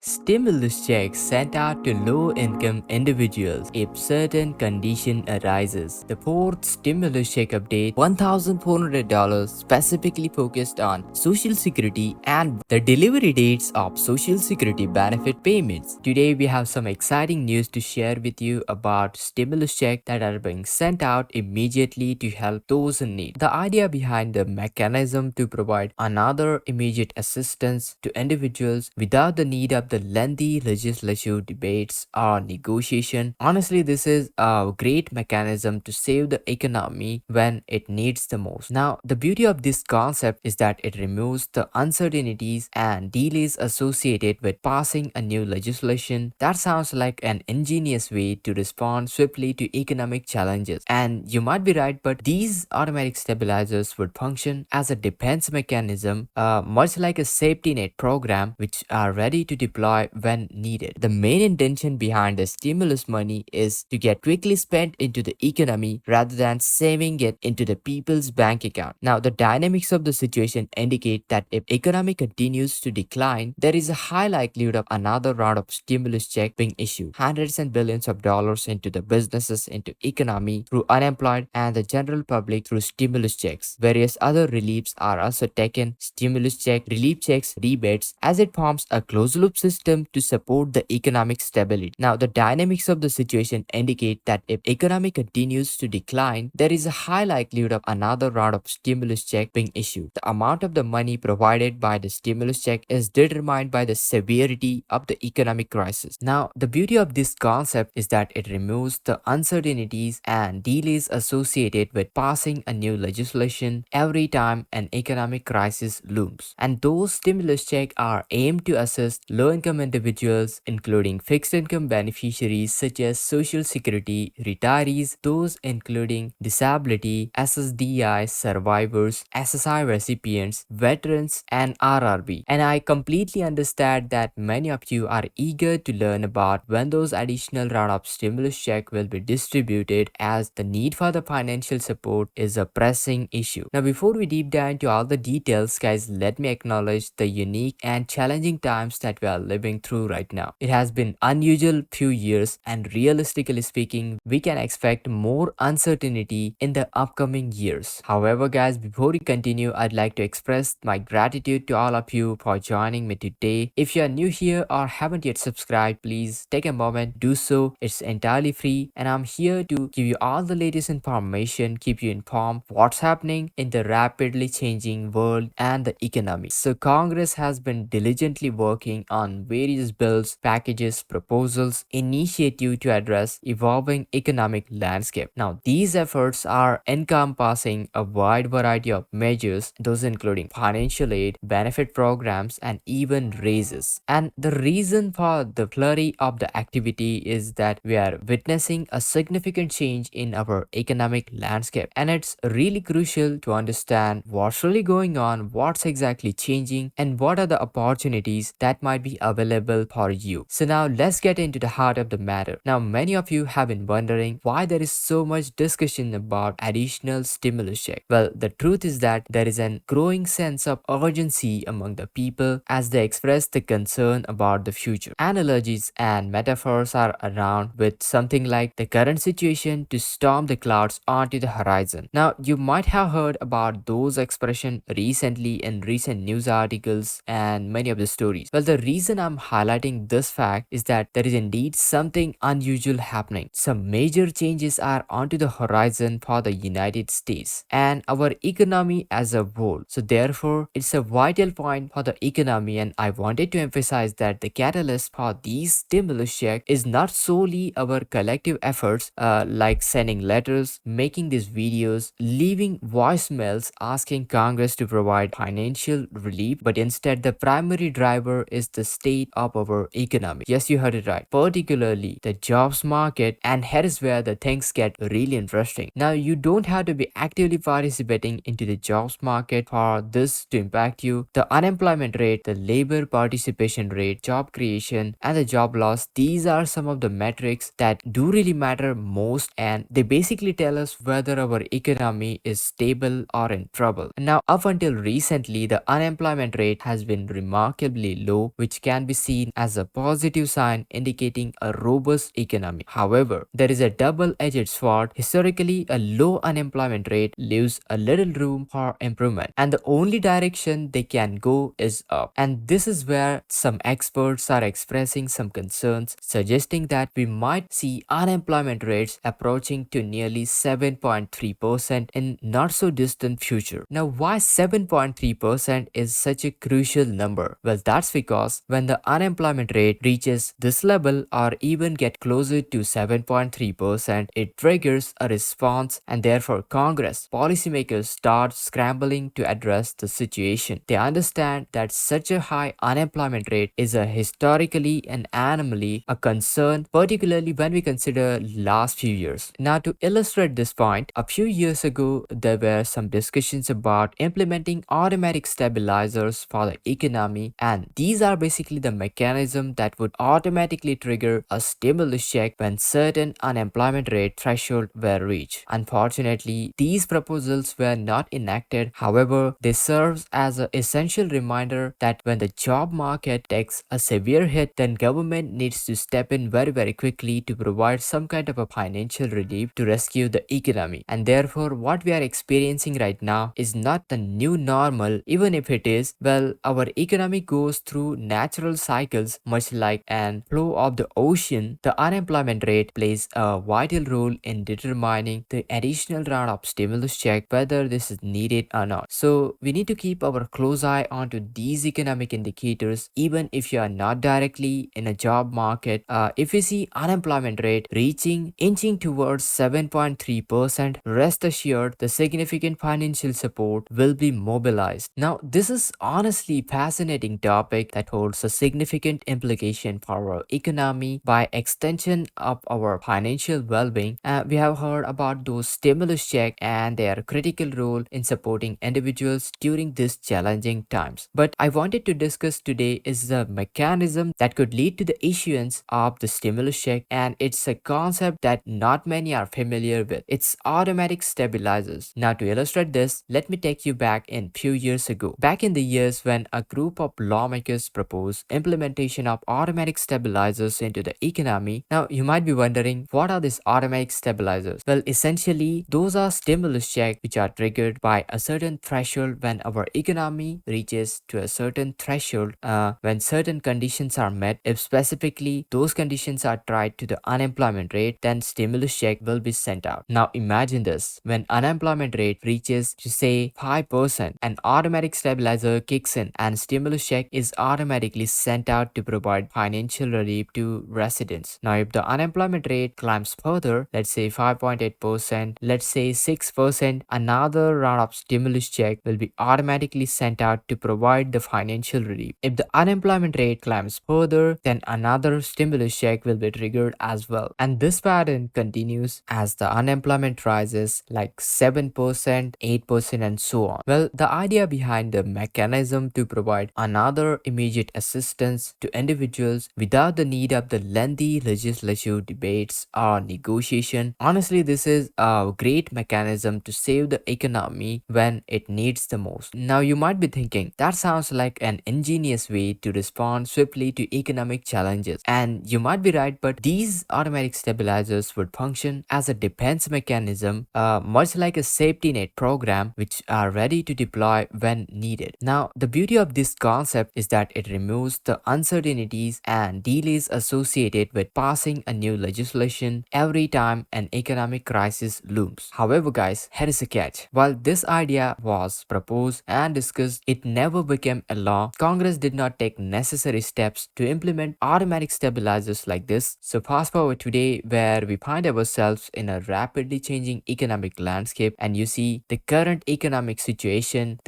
Stimulus checks sent out to low-income individuals if certain condition arises. The fourth stimulus check update, $1,400 specifically focused on Social Security and the delivery dates of Social Security benefit payments. Today we have some exciting news to share with you about stimulus checks that are being sent out immediately to help those in need. The idea behind the mechanism to provide another immediate assistance to individuals without the need of the lengthy legislative debates or negotiation. Honestly, this is a great mechanism to save the economy when it needs the most. Now, the beauty of this concept is that it removes the uncertainties and delays associated with passing a new legislation. That sounds like an ingenious way to respond swiftly to economic challenges. And you might be right, but these automatic stabilizers would function as a defense mechanism, much like a safety net program, which are ready to deploy when needed. The main intention behind the stimulus money is to get quickly spent into the economy rather than saving it into the people's bank account. Now, the dynamics of the situation indicate that if economy continues to decline, there is a high likelihood of another round of stimulus check being issued. Hundreds and billions of dollars into the businesses, into economy through unemployed, and the general public through stimulus checks. Various other reliefs are also taken: stimulus check, relief checks, rebates, as it forms a closed loop system to support the economic stability. Now, the dynamics of the situation indicate that if economy continues to decline, there is a high likelihood of another round of stimulus check being issued. The amount of the money provided by the stimulus check is determined by the severity of the economic crisis. Now, the beauty of this concept is that it removes the uncertainties and delays associated with passing a new legislation every time an economic crisis looms. And those stimulus checks are aimed to assist low-income individuals, including fixed-income beneficiaries such as Social Security, retirees, those including disability, SSDI survivors, SSI recipients, veterans, and RRB. And I completely understand that many of you are eager to learn about when those additional round of stimulus check will be distributed, as the need for the financial support is a pressing issue. Now, before we deep dive into all the details, guys, let me acknowledge the unique and challenging times that we are living through right now. It has been unusual few years, and realistically speaking, we can expect more uncertainty in the upcoming years. However, guys, before we continue, I'd like to express my gratitude to all of you for joining me today. If you are new here or haven't yet subscribed, please take a moment, do so. It's entirely free, and I'm here to give you all the latest information, keep you informed what's happening in the rapidly changing world and the economy. So Congress has been diligently working on various bills, packages, proposals, initiatives to address evolving economic landscape. Now, these efforts are encompassing a wide variety of measures, those including financial aid, benefit programs, and even raises. And the reason for the flurry of the activity is that we are witnessing a significant change in our economic landscape, and it's really crucial to understand what's really going on, what's exactly changing, and what are the opportunities that might be available for you. So now let's get into the heart of the matter. Now, many of you have been wondering why there is so much discussion about additional stimulus check. Well, the truth is that there is a growing sense of urgency among the people as they express the concern about the future. Analogies and metaphors are around, with something like the current situation to storm the clouds onto the horizon. Now, you might have heard about those expressions recently in recent news articles and many of the stories. Well, the reason I'm highlighting this fact is that there is indeed something unusual happening. Some major changes are onto the horizon for the United States and our economy as a whole. So therefore, it's a vital point for the economy, and I wanted to emphasize that the catalyst for these stimulus checks is not solely our collective efforts, like sending letters, making these videos, leaving voicemails asking Congress to provide financial relief, but instead the primary driver is the state of our economy. Yes, you heard it right. Particularly the jobs market, and here is where the things get really interesting. Now, you don't have to be actively participating into the jobs market for this to impact you. The unemployment rate, the labor participation rate, job creation, and the job loss, these are some of the metrics that do really matter most, and they basically tell us whether our economy is stable or in trouble. Now, up until recently, the unemployment rate has been remarkably low, which can can be seen as a positive sign indicating a robust economy. However, there is a double-edged sword. Historically, a low unemployment rate leaves a little room for improvement, and the only direction they can go is up. And this is where some experts are expressing some concerns, suggesting that we might see unemployment rates approaching to nearly 7.3% in not so distant future. Now, why 7.3% is such a crucial number? Well, that's because when the unemployment rate reaches this level or even get closer to 7.3%, it triggers a response, and therefore Congress policymakers start scrambling to address the situation. They understand that such a high unemployment rate is a historically an anomaly, a concern, particularly when we consider last few years. Now, to illustrate this point, a few years ago there were some discussions about implementing automatic stabilizers for the economy, and these are basically the mechanism that would automatically trigger a stimulus check when certain unemployment rate threshold were reached. Unfortunately, these proposals were not enacted. However, they serve as an essential reminder that when the job market takes a severe hit, then government needs to step in very quickly to provide some kind of a financial relief to rescue the economy. And therefore, what we are experiencing right now is not the new normal. Even if it is, well, our economy goes through natural cycles much like an flow of the ocean. The unemployment rate plays a vital role in determining the additional round of stimulus check, whether this is needed or not. So we need to keep our close eye onto these economic indicators even if you are not directly in a job market. If we see unemployment rate inching towards 7.3%, rest assured the significant financial support will be mobilized. Now, this is honestly fascinating topic that holds a significant implication for our economy by extension of our financial well-being. We have heard about those stimulus check and their critical role in supporting individuals during these challenging times. But I wanted to discuss today is the mechanism that could lead to the issuance of the stimulus check, and it's a concept that not many are familiar with. It's automatic stabilizers. Now, to illustrate this, let me take you back in few years ago. Back in the years when a group of lawmakers proposed implementation of automatic stabilizers into the economy. Now, you might be wondering, what are these automatic stabilizers? Well, essentially, those are stimulus checks which are triggered by a certain threshold when our economy reaches to a certain threshold when certain conditions are met. If specifically those conditions are tied to the unemployment rate, then stimulus check will be sent out. Now, imagine this. When unemployment rate reaches to say 5%, an automatic stabilizer kicks in and stimulus check is automatically sent out to provide financial relief to residents. Now, if the unemployment rate climbs further, let's say 5.8%, let's say 6%, another round of stimulus check will be automatically sent out to provide the financial relief. If the unemployment rate climbs further, then another stimulus check will be triggered as well. And this pattern continues as the unemployment rises like 7%, 8%, and so on. Well, the idea behind the mechanism to provide another immediate assistance to individuals without the need of the lengthy legislative debates or negotiation. Honestly, this is a great mechanism to save the economy when it needs the most. Now, you might be thinking, that sounds like an ingenious way to respond swiftly to economic challenges. And you might be right, but these automatic stabilizers would function as a defense mechanism, much like a safety net program, which are ready to deploy when needed. Now, the beauty of this concept is that it removes the uncertainties and delays associated with passing a new legislation every time an economic crisis looms. However, guys, here is a catch. While this idea was proposed and discussed, it never became a law. Congress did not take necessary steps to implement automatic stabilizers like this. So fast forward today, where we find ourselves in a rapidly changing economic landscape, and you see the current economic situation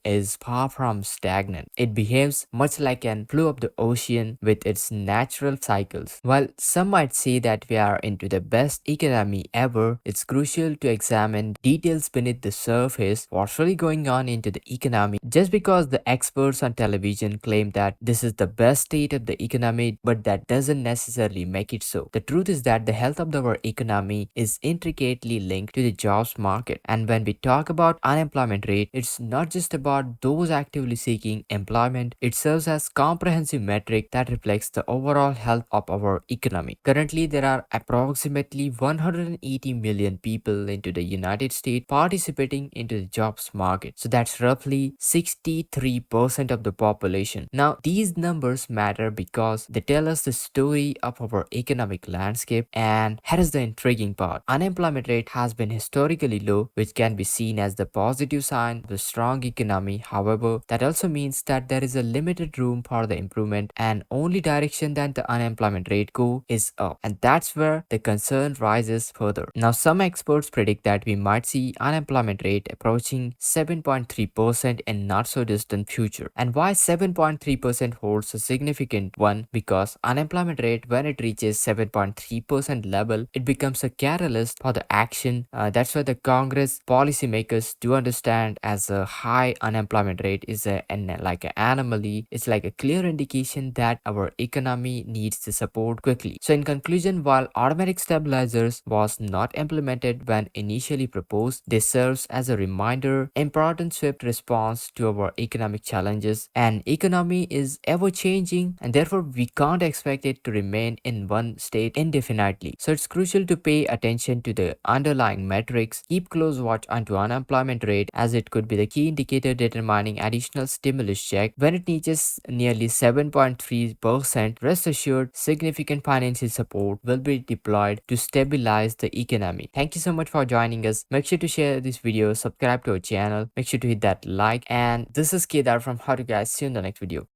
is far from stagnant. It behaves much like an flow of the ocean with its natural cycles. While some might say that we are into the best economy ever, it's crucial to examine details beneath the surface. What's really going on into the economy? Just because the experts on television claim that this is the best state of the economy, but that doesn't necessarily make it so. The truth is that the health of our economy is intricately linked to the jobs market. And when we talk about unemployment rate, it's not just about those actively seeking employment unemployment, it serves as comprehensive metric that reflects the overall health of our economy. Currently, there are approximately 180 million people into the United States participating into the jobs market. So that's roughly 63% of the population. Now, these numbers matter because they tell us the story of our economic landscape, and here is the intriguing part. Unemployment rate has been historically low, which can be seen as the positive sign of a strong economy. However, that also means that there is a limited room for the improvement, and only direction that the unemployment rate go is up. And that's where the concern rises further. Now, some experts predict that we might see unemployment rate approaching 7.3% in not so distant future. And why 7.3% holds a significant one? Because unemployment rate, when it reaches 7.3% level, it becomes a catalyst for the action. That's why the Congress policymakers do understand as a high unemployment rate is like an anomaly. It's like a clear indication that our economy needs the support quickly. So in conclusion, while automatic stabilizers was not implemented when initially proposed, they serves as a reminder, important swift response to our economic challenges. And economy is ever changing, and therefore we can't expect it to remain in one state indefinitely. So it's crucial to pay attention to the underlying metrics, keep close watch onto unemployment rate, as it could be the key indicator determining additional stimulus check. When it reaches nearly 7.3%, rest assured significant financial support will be deployed to stabilize the economy. Thank you so much for joining us. Make sure to share this video, subscribe to our channel, make sure to hit that like, and this is Kedar from How to Guys. See you in the next video.